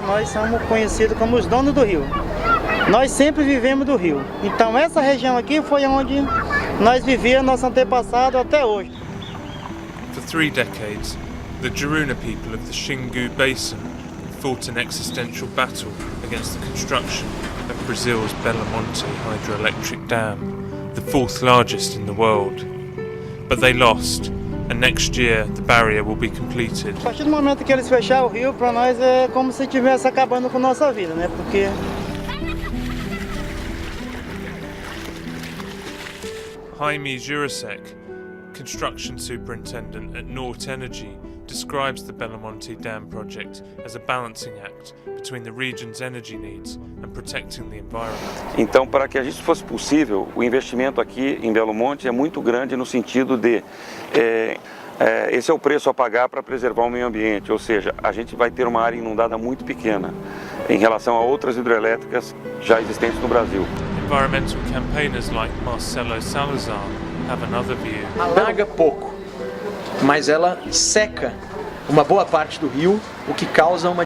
nós somos conhecidos como os donos do rio. Nós sempre vivemos do rio. Então essa região aqui foi onde nós vivíamos, nosso antepassado até hoje. For 3 decades, the Juruna people of the Xingu Basin fought an existential battle against the construction of Brazil's Belo Monte hydroelectric dam, the 4th largest in the world. But they lost, and next year the barrier will be completed. A partir do momento que eles fecharam o rio, para nós é como se estivesse acabando com nossa vida, né? Porque Jaime Jurasek, construction superintendent at Nort Energy, describes the Belo Monte Dam project as a balancing act between the region's energy needs and protecting the environment. Então, para que isso fosse possível, o investimento aqui em Belo Monte é muito grande no sentido de esse é o preço a pagar para preservar o meio ambiente, ou seja, a gente vai ter uma área inundada muito pequena em relação a outras hidrelétricas já existentes no Brasil. Environmental campaigners like Marcelo Salazar have another view. Alaga pouco, mas ela seca uma boa parte do rio, o que causa uma